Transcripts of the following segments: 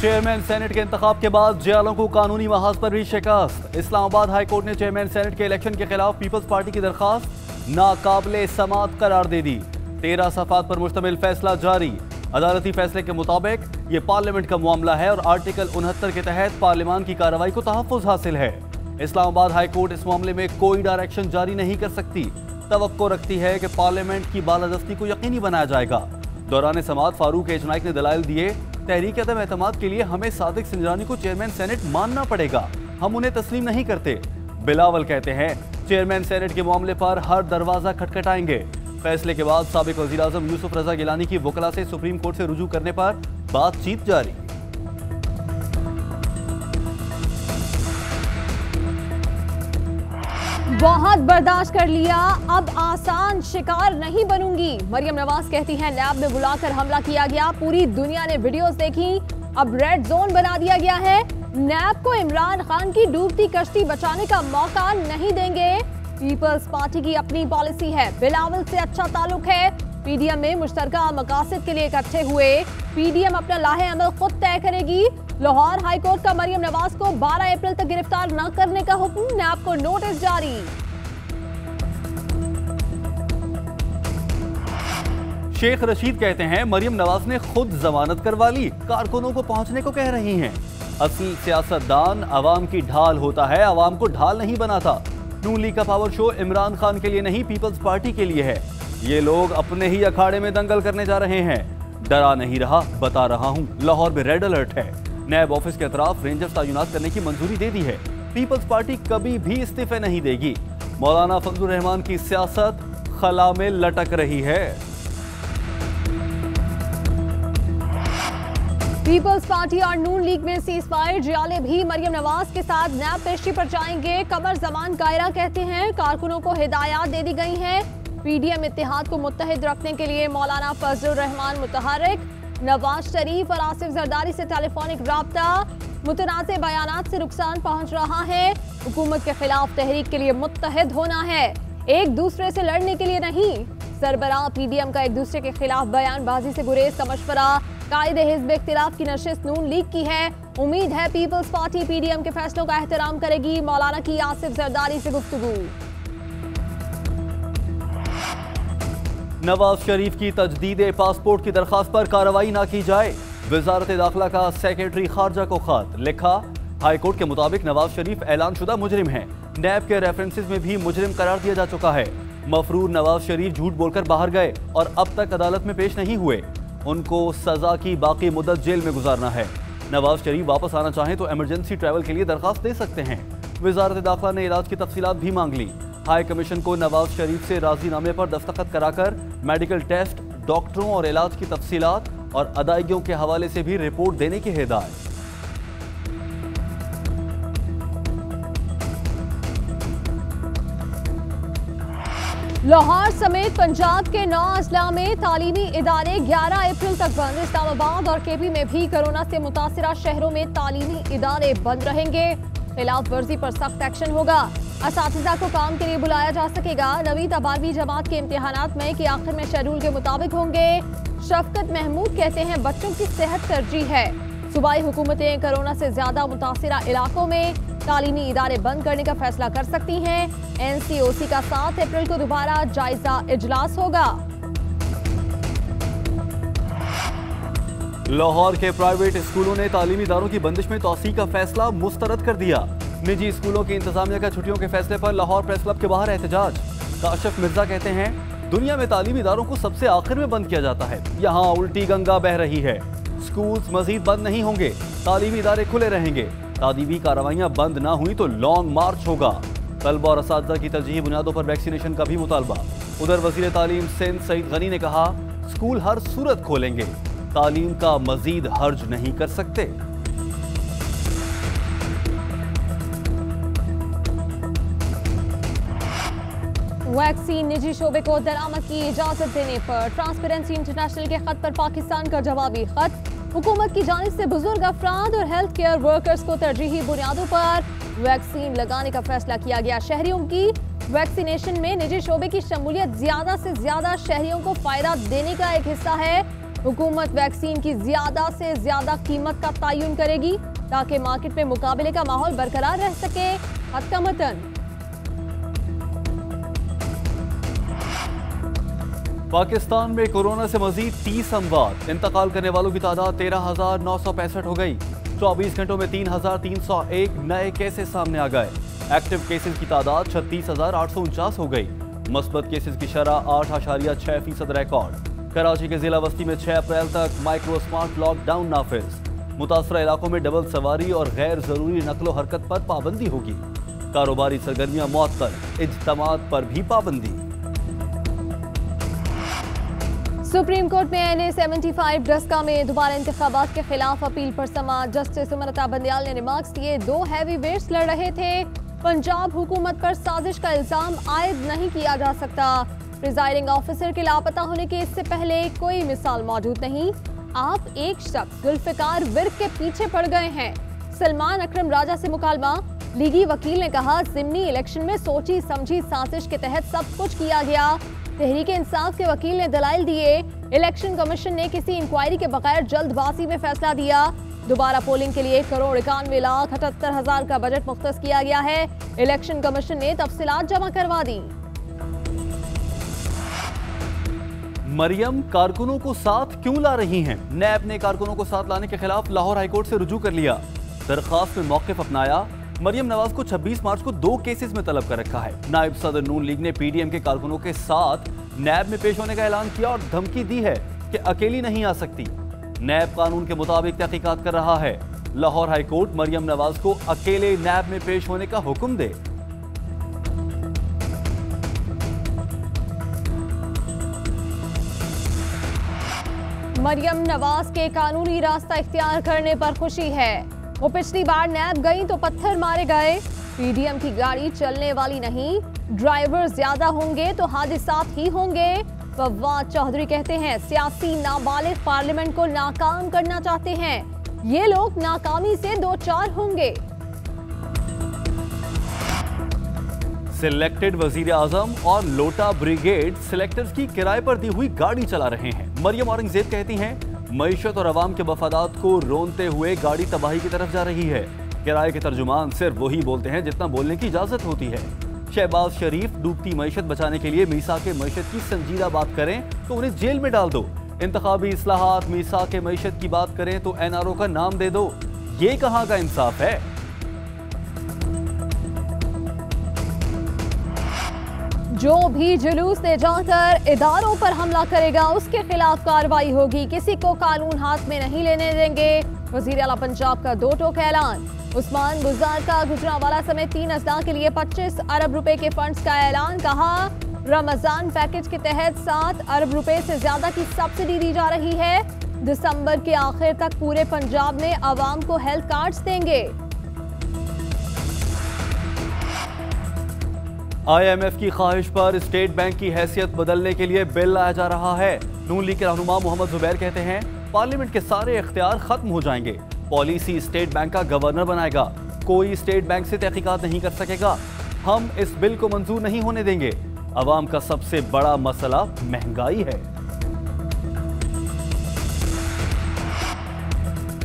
Chairman senate के इंतखाब के बाद जियालों को कानूनी महाज पर भी शिकस्त। इस्लामाबाद हाई कोर्ट ने चेयरमैन सेनेट के इलेक्शन के खिलाफ पीपल्स पार्टी की दरखास्त नाकाबिले समात करार दे दी। 13 सफ़ात पर मुश्तमिल फैसला जारी। अदालती फैसले के मुताबिक ये पार्लियामेंट का मामला है और आर्टिकल 69 के तहत पार्लियामान की कार्रवाई को तहफ़्फ़ुज़ हासिल है। इस्लामाबाद हाई कोर्ट इस मामले में कोई डायरेक्शन जारी नहीं कर सकती। तवक्को रखती है कि पार्लियामेंट की बालादस्ती को यकीनी बनाया जाएगा। दौरान समात फारूक एच नाइक ने दलाइल दिए, तहरीक अदम एतमाद के लिए हमें सादिक सिंजरानी को चेयरमैन सेनेट मानना पड़ेगा, हम उन्हें तस्लीम नहीं करते। बिलावल कहते हैं चेयरमैन सेनेट के मामले पर हर दरवाजा खटखटाएंगे। फैसले के बाद साबिक वज़ीर आज़म यूसुफ रजा गिलानी की वकला से सुप्रीम कोर्ट से रुजू करने पर बातचीत जारी। बहुत बर्दाश्त कर लिया, अब आसान शिकार नहीं बनूंगी। मरियम नवाज कहती हैं लैब में बुलाकर हमला किया गया, पूरी दुनिया ने वीडियोस देखी, अब रेड जोन बना दिया गया है। नैब को इमरान खान की डूबती कश्ती बचाने का मौका नहीं देंगे। पीपल्स पार्टी की अपनी पॉलिसी है, बिलावल से अच्छा ताल्लुक है। पीडीएम में मुश्तरका मकासद के लिए इकट्ठे हुए, पीडीएम अपना लाहे अमल खुद तय करेगी। लाहौर हाई कोर्ट का मरियम नवाज को 12 अप्रैल तक गिरफ्तार न करने का हुक्म, नैब को नोटिस जारी। शेख रशीद कहते हैं मरियम नवाज ने खुद जमानत करवा ली, कारकुनों को पहुंचने को कह रही हैं। असली सियासतदान अवाम की ढाल होता है, अवाम को ढाल नहीं बनाता। नून लीग का पावर शो इमरान खान के लिए नहीं, पीपल्स पार्टी के लिए है। ये लोग अपने ही अखाड़े में दंगल करने जा रहे हैं। डरा नहीं रहा, बता रहा हूँ, लाहौर में रेड अलर्ट है। नैब ऑफिस के अतराफ रेंजर्स तैनात करने की मंजूरी दे दी है। पीपल्स पार्टी कभी भी इस्तीफे नहीं देगी। मौलाना फजलुर रहमान की सियासत खला में लटक रही है। पीपल्स पार्टी और नून लीग में सीजफायर, जियाले भी मरियम नवाज के साथ नैब पेशी पर जाएंगे। कमर जमान कायरा कहते हैं कारकुनों को हिदायत दे दी गई हैं। पीडीएम इत्तेहाद को मुत्तहिद रखने के लिए मौलाना फजलुर रहमान मुतहर्रिक। नवाज शरीफ और आसिफ जरदारी से टेलीफोनिक राब्ता, मुतनाज़े बयानात से नुकसान पहुंच रहा है। हुकूमत के खिलाफ तहरीक के लिए मुत्तहिद होना है, एक दूसरे से लड़ने के लिए नहीं। सरबराह पीडीएम का एक दूसरे के खिलाफ बयानबाजी से गुरेज का मशवरा। कायदे हिज़्ब इख्तिलाफ की नशिस्त नून लीग की है। उम्मीद है पीपल्स पार्टी पीडीएम के फैसलों का एहतराम करेगी। मौलाना की आसिफ जरदारी से गुफ्तगू। नवाज शरीफ की तजदीद पासपोर्ट की दरखास्त पर कार्रवाई ना की जाए, वजारत दाखिला का सेक्रेटरी खारजा को खत लिखा। हाई कोर्ट के मुताबिक नवाज शरीफ ऐलानशुदा मुजरिम हैं। नैब के रेफरेंसेस में भी मुजरिम करार दिया जा चुका है। मफरूर नवाज शरीफ झूठ बोलकर बाहर गए और अब तक अदालत में पेश नहीं हुए। उनको सजा की बाकी मुद्दत जेल में गुजारना है। नवाज शरीफ वापस आना चाहें तो इमरजेंसी ट्रैवल के लिए दरखास्त दे सकते हैं। वजारत दाखिला ने इलाज की तफसीलात भी मांग ली। हाई कमीशन को नवाज शरीफ से राजीनामे पर दस्तखत कराकर मेडिकल टेस्ट, डॉक्टरों और इलाज की तफसीलात और अदायगियों के हवाले से भी रिपोर्ट देने की हिदायत। लाहौर समेत पंजाब के 9 अजला में तालीमी इदारे 11 अप्रैल तक बंद। इस्लामाबाद और केपी में भी कोरोना से मुतासिरा शहरों में तालीमी इदारे बंद रहेंगे। खिलाफ वर्जी पर सख्त एक्शन होगा। असातिज़ा को काम के लिए बुलाया जा सकेगा। 9वीं ता 12वीं जमात के इम्तिहानात मई के आखिर में शेड्यूल के मुताबिक होंगे। शफकत महमूद कहते हैं बच्चों की सेहत तरजीह है। सूबाई हुकूमतें कोरोना से ज्यादा मुतासिरा इलाकों में तालीमी इदारे बंद करने का फैसला कर सकती हैं। NCOC का 7 अप्रैल को दोबारा जायजा इजलास होगा। लाहौर के प्राइवेट स्कूलों ने तालीमी इदारों की बंदिश में तौसीक का फैसला मुस्तरद कर दिया। निजी स्कूलों की इंतजामिया का छुट्टियों के फैसले पर लाहौर प्रेस क्लब के बाहर एहतजाज। काशिफ मिर्जा कहते हैं दुनिया में तालीमी इदारों को सबसे आखिर में बंद किया जाता है, यहाँ उल्टी गंगा बह रही है। स्कूल्स मजीद बंद नहीं होंगे, तालीमी इदारे खुले रहेंगे। तादीबी कार्रवाइयाँ बंद ना हुई तो लॉन्ग मार्च होगा। तलबा और असातिज़ा की तरजीही बुनियादों पर वैक्सीनेशन का भी मुतालबा। उधर वज़ीर तालीम सिंध सईद गनी ने कहा स्कूल हर सूरत खोलेंगे, तालीम का मजीद हर्ज नहीं कर सकते। वैक्सीन निजी शोबे को दरामद की इजाजत देने पर ट्रांसपेरेंसी इंटरनेशनल के खत पर पाकिस्तान का जवाबी खत। हुकूमत की जानिब से बुजुर्ग अफराद और हेल्थ केयर वर्कर्स को तरजीही बुनियादों पर वैक्सीन लगाने का फैसला किया गया। शहरियों की वैक्सीनेशन में निजी शोबे की शमूलियत ज्यादा से ज्यादा शहरियों को फायदा देने का एक हिस्सा है। हुकूमत वैक्सीन की ज्यादा से ज्यादा कीमत का तयन करेगी ताकि मार्केट में मुकाबले का माहौल बरकरार रह सके। हत्ता-मतन। पाकिस्तान में कोरोना से मजीद 30 अमवात, इंतकाल करने वालों की तादाद 13,965 हो गई। 24 घंटों में 3,301 नए केसेस सामने आ गए। एक्टिव केसेस की तादाद 36,849 हो गई। मस्बत केसेस की शरह 8.6% रिकॉर्ड। कराची के जिला बस्ती में 6 अप्रैल तक माइक्रो स्मार्ट लॉकडाउन नाफिज। मुतासरा इलाकों में डबल सवारी और गैर जरूरी नकलो हरकत पर पाबंदी होगी। कारोबारी सरगर्मियां मुअत्तल, इज्तिमात पर भी पाबंदी। सुप्रीम कोर्ट में एनए 75 डस्का में दोबारा इंतखाबात के खिलाफ अपील पर समाअत। जस्टिस उमरता बंदियाल ने रिमार्क्स दिए। 2 हैवी वेट्स लड़ रहे थे। पंजाब हुकूमत पर साजिश का इल्जाम आयद नहीं किया जा सकता। प्रिजाइडिंग ऑफिसर के लापता होने की इससे पहले कोई मिसाल मौजूद नहीं। आप एक शख्स जुल्फिकार विर्क के पीछे पड़ गए हैं। सलमान अकरम राजा से मुकालमा। लीगी वकील ने कहा, जिमनी इलेक्शन में सोची समझी साजिश के तहत सब कुछ किया गया। तहरीक इंसाफ के वकील ने दलाइल दिए। इलेक्शन कमीशन ने किसी इंक्वायरी के बगैर जल्दबाजी में फैसला दिया। दोबारा पोलिंग के लिए 1,91,78,000 का बजट मुख्तस किया गया है। इलेक्शन कमीशन ने तफसीलात जमा करवा दी। मरियम कारकुनों को साथ क्यों ला रही हैं? नैब ने कारकुनों को साथ लाने के खिलाफ लाहौर हाईकोर्ट से रुजू कर लिया। दरखास्त में मौक़िफ़ अपनाया। मरियम नवाज को 26 मार्च को 2 केसेस में तलब कर रखा है। नायब सदर नून लीग ने पीडीएम के कारकुनों के साथ नैब में पेश होने का ऐलान किया और धमकी दी है कि अकेली नहीं आ सकती। नैब कानून के मुताबिक तहकीकात कर रहा है। लाहौर हाईकोर्ट मरियम नवाज को अकेले नैब में पेश होने का हुक्म दे। मरियम नवाज के कानूनी रास्ता इख्तियार करने पर खुशी है। वो पिछली बार नैब गई तो पत्थर मारे गए। पीडीएम की गाड़ी चलने वाली नहीं, ड्राइवर ज्यादा होंगे तो हादिसात ही होंगे। फवाद चौधरी कहते हैं, सियासी नाबालिग पार्लियामेंट को नाकाम करना चाहते हैं। ये लोग नाकामी से 2-4 होंगे। सिलेक्टेड वजीर आजम और लोटा ब्रिगेड सिलेक्टर्स की किराए पर दी हुई गाड़ी चला रहे हैं। मरियम औरंगजेब कहती हैं, मईशत और अवाम के मफादात को रोनते हुए गाड़ी तबाही की तरफ जा रही है। किराए के तर्जुमान सिर्फ वही बोलते हैं जितना बोलने की इजाजत होती है। शहबाज शरीफ डूबती मईशत बचाने के लिए मीसाक मईशत की संजीदा बात करें तो उन्हें जेल में डाल दो। इंतखाबी इस्लाहात मीसाक मईशत की बात करें तो एनआरओ का नाम दे दो। ये कहाँ का इंसाफ है? जो भी जुलूस ले जाकर इदारों पर हमला करेगा उसके खिलाफ कार्रवाई होगी। किसी को कानून हाथ में नहीं लेने देंगे। वजीर आला पंजाब का 2 टोक ऐलान। उस्मान बुज़दार का गुजरांवाला समेत 3 अजला के लिए 25 अरब रुपए के फंड्स का ऐलान। कहा, रमजान पैकेज के तहत 7 अरब रुपए से ज्यादा की सब्सिडी दी जा रही है। दिसंबर के आखिर तक पूरे पंजाब में आवाम को हेल्थ कार्ड्स देंगे। IMF की ख्वाहिश पर स्टेट बैंक की हैसियत बदलने के लिए बिल लाया जा रहा है। नून लीग के रहनुमा मोहम्मद जुबैर कहते हैं, पार्लियामेंट के सारे इख्तियार खत्म हो जाएंगे। पॉलिसी स्टेट बैंक का गवर्नर बनाएगा। कोई स्टेट बैंक से तहकीकात नहीं कर सकेगा। हम इस बिल को मंजूर नहीं होने देंगे। अवाम का सबसे बड़ा मसला महंगाई है।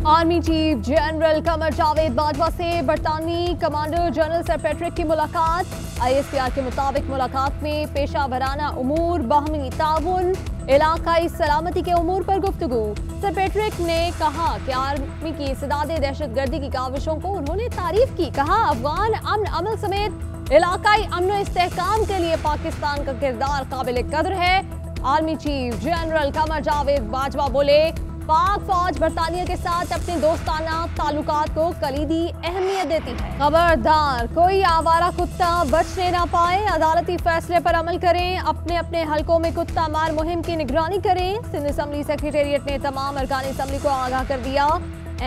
Army chief general Qamar Javed Bajwa से बरतानवी कमांडर जनरल सर पैट्रिक की मुलाकात। ISPR के मुताबिक मुलाकात में पेशा वराना उमूर, बाहमी ताउन, इलाकाई सलामती के उमूर पर गुफ्तगू। सर पैट्रिक ने कहा कि आर्मी की इस्तेदादे दहशतगर्दी की काविशों को उन्होंने तारीफ की। कहा, अफगान अमन अमल समेत इलाकाई अमन और इस्तेहकाम के लिए पाकिस्तान का किरदार काबिल कदर है। Army chief general Qamar Javed Bajwa बोले, पाक फौज बरतानिया के साथ अपने दोस्ताना ताल्लुकात को कलीदी अहमियत देती है। खबरदार, कोई आवारा कुत्ता बचने ना पाए। अदालती फैसले पर अमल करें। अपने अपने हलकों में कुत्ता मार मुहिम की निगरानी करें। सिंध असम्बली सेक्रेटेरिएट ने तमाम अरकान असम्बली को आगाह कर दिया।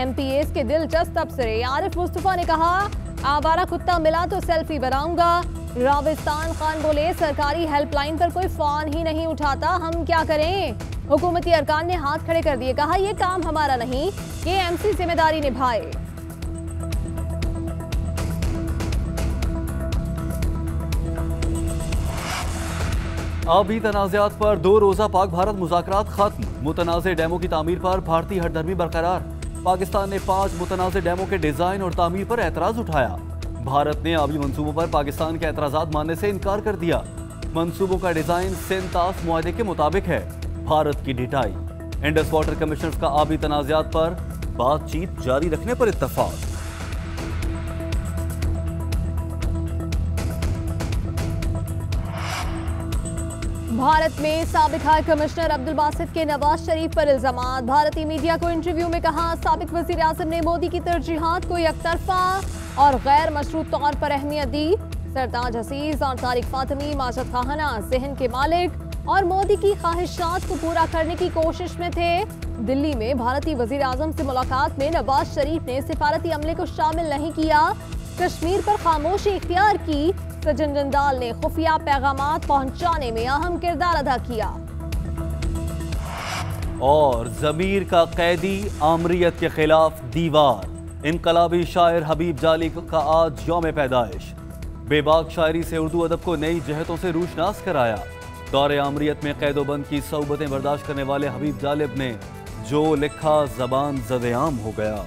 MPAs के दिलचस्प तबसरे। आरिफ मुस्तफा ने कहा, आवारा कुत्ता मिला तो सेल्फी बनाऊंगा। राविस्तान खान बोले, सरकारी हेल्पलाइन पर कोई फोन ही नहीं उठाता, हम क्या करें? हुकूमती अरकान ने हाथ खड़े कर दिए। कहा, यह काम हमारा नहीं, ये MC जिम्मेदारी निभाए। आबी तनाज़ात पर 2 रोज़ा पाक भारत मुज़ाकरात खत्म। मुतनाज़े डैमों की तामीर पर भारतीय हरदर्मी बरकरार। पाकिस्तान ने 5 मुतनाज़े डैमों के डिज़ाइन और तामीर पर एतराज़ उठाया। भारत ने आबी मंसूबों पर पाकिस्तान के एतराज़ात मानने से इनकार कर दिया। मंसूबों का डिज़ाइन सिंतास मुआहदे के मुताबिक है। भारत की ढिठाई। इंडस वाटर कमिश्नर्स का आबी तनाज़ात पर बातचीत जारी रखने पर इत्तफाक। भारत में साबिक हाई कमिश्नर अब्दुल बासित के नवाज शरीफ पर इल्जामात। भारतीय मीडिया को इंटरव्यू में कहा, साबिक वजीर आजम ने मोदी की तरजीहात को एकतरफा और गैर मशरूत तौर पर अहमियत दी। सरताज अजीज और तारिक फातिमी माजिद खाना ज़हन के मालिक और मोदी की ख्वाहिशात को पूरा करने की कोशिश में थे। दिल्ली में भारतीय वजीर आजम से मुलाकात में नवाज शरीफ ने सिफारती अमले को शामिल नहीं किया। कश्मीर पर खामोशी इख्तियार की। सचिन जिंदाल ने खुफिया पैगामात पहुंचाने में अहम किरदार अदा किया। और जमीर का कैदी आमरीयत के खिलाफ दीवार। इनकलाबी शायर हबीब जाली का आज यौम पैदाइश। बेबाक शायरी से उर्दू अदब को नई जहतों से रूशनास कराया। दौरे आमरीयत में कैदोबंद की सौबतें बर्दाश्त करने वाले हबीब जालिब ने जो लिखा जबान ज़द-ए-आम हो गया।